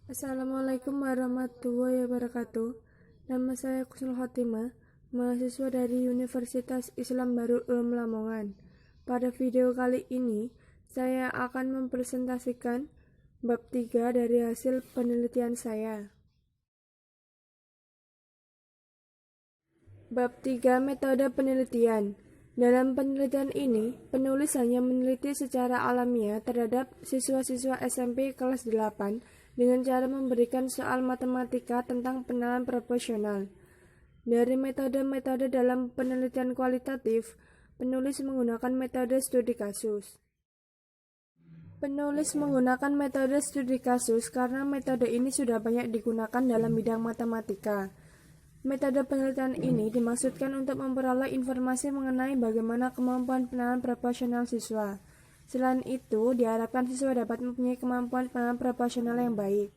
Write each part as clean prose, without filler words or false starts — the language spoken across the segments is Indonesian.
Assalamualaikum warahmatullahi wabarakatuh. Nama saya Kusnul Khotimah, mahasiswa dari Universitas Islam Darul Ulum Lamongan. Pada video kali ini, saya akan mempresentasikan bab 3 dari hasil penelitian saya. Bab 3 metode penelitian. Dalam penelitian ini, penulis hanya meneliti secara alamiah terhadap siswa-siswa SMP kelas 8 dengan cara memberikan soal matematika tentang pengenalan proporsional. Dari metode-metode dalam penelitian kualitatif, penulis menggunakan metode studi kasus. Penulis menggunakan metode studi kasus karena metode ini sudah banyak digunakan dalam bidang matematika. Metode penelitian ini dimaksudkan untuk memperoleh informasi mengenai bagaimana kemampuan pengenalan proporsional siswa. Selain itu, diharapkan siswa dapat mempunyai kemampuan pengenalan proporsional yang baik.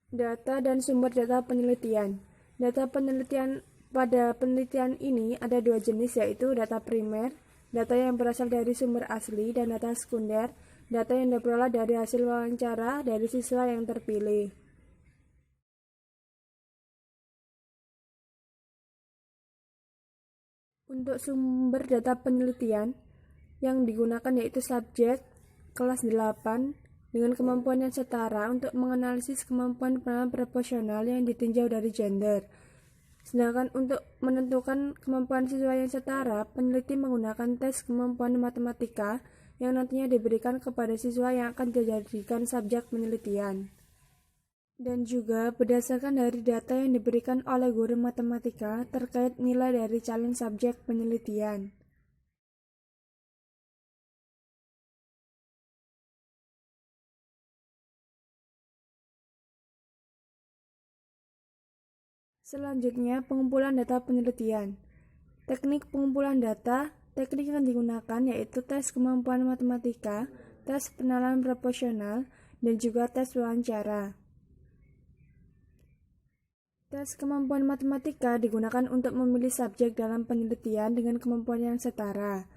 Data dan sumber data penelitian. Data penelitian pada penelitian ini ada dua jenis, yaitu data primer, data yang berasal dari sumber asli, dan data sekunder, data yang diperoleh dari hasil wawancara dari siswa yang terpilih. Untuk sumber data penelitian yang digunakan yaitu subjek kelas 8 dengan kemampuan yang setara untuk menganalisis kemampuan pengenalan proporsional yang ditinjau dari gender. Sedangkan untuk menentukan kemampuan siswa yang setara, peneliti menggunakan tes kemampuan matematika yang nantinya diberikan kepada siswa yang akan dijadikan subjek penelitian. Dan juga berdasarkan dari data yang diberikan oleh guru matematika terkait nilai dari calon subjek penelitian. Selanjutnya, pengumpulan data penelitian. Teknik pengumpulan data, teknik yang digunakan yaitu tes kemampuan matematika, tes pengenalan proporsional, dan juga tes wawancara. Tes kemampuan matematika digunakan untuk memilih subjek dalam penelitian dengan kemampuan yang setara.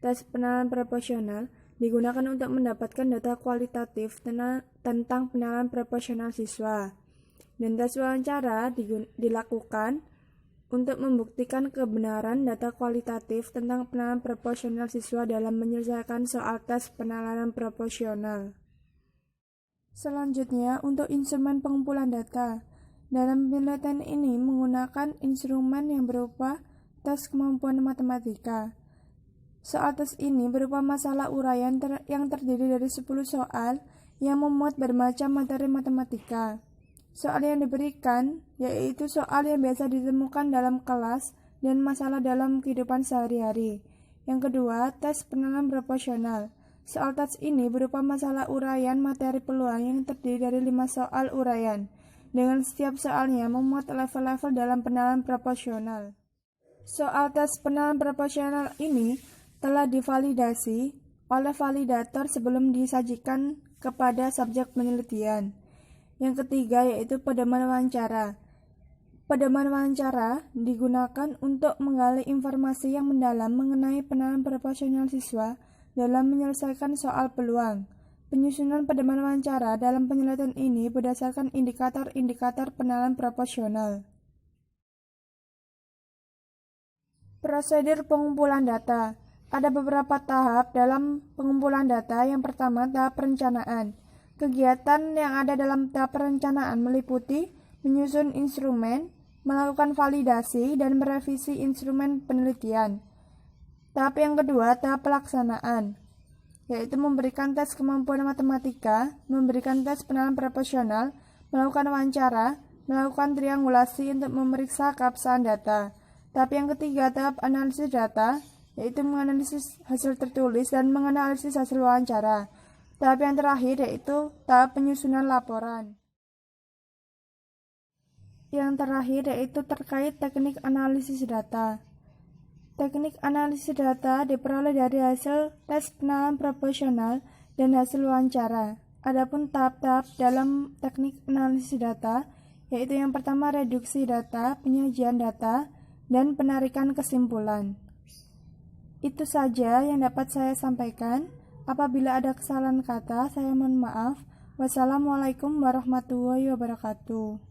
Tes pengenalan proporsional digunakan untuk mendapatkan data kualitatif tentang pengenalan proporsional siswa. Dan tes wawancara dilakukan untuk membuktikan kebenaran data kualitatif tentang pengenalan proporsional siswa dalam menyelesaikan soal tes pengenalan proporsional. Selanjutnya, untuk instrumen pengumpulan data. Dalam penelitian ini menggunakan instrumen yang berupa tes kemampuan matematika. Soal tes ini berupa masalah uraian yang terdiri dari 10 soal yang memuat bermacam materi matematika. Soal yang diberikan yaitu soal yang biasa ditemukan dalam kelas dan masalah dalam kehidupan sehari-hari. Yang kedua, tes pengenalan proporsional. Soal tes ini berupa masalah uraian materi peluang yang terdiri dari 5 soal uraian, dengan setiap soalnya memuat level-level dalam pengenalan proporsional. Soal tes pengenalan proporsional ini telah divalidasi oleh validator sebelum disajikan kepada subjek penelitian. Yang ketiga yaitu pedoman wawancara. Pedoman wawancara digunakan untuk menggali informasi yang mendalam mengenai pengenalan proporsional siswa dalam menyelesaikan soal peluang. Penyusunan pedoman wawancara dalam penelitian ini berdasarkan indikator-indikator pengenalan proporsional. Prosedur pengumpulan data. Ada beberapa tahap dalam pengumpulan data. Yang pertama, tahap perencanaan. Kegiatan yang ada dalam tahap perencanaan meliputi menyusun instrumen, melakukan validasi, dan merevisi instrumen penelitian. Tahap yang kedua, tahap pelaksanaan, yaitu memberikan tes kemampuan matematika, memberikan tes pengenalan proporsional, melakukan wawancara, melakukan triangulasi untuk memeriksa keabsahan data. Tahap yang ketiga, tahap analisis data, yaitu menganalisis hasil tertulis dan menganalisis hasil wawancara. Tahap yang terakhir yaitu tahap penyusunan laporan. Yang terakhir yaitu terkait teknik analisis data. Teknik analisis data diperoleh dari hasil tes pengenalan proporsional dan hasil wawancara. Adapun tahap-tahap dalam teknik analisis data yaitu yang pertama reduksi data, penyajian data, dan penarikan kesimpulan. Itu saja yang dapat saya sampaikan. Apabila ada kesalahan kata, saya mohon maaf. Wassalamualaikum warahmatullahi wabarakatuh.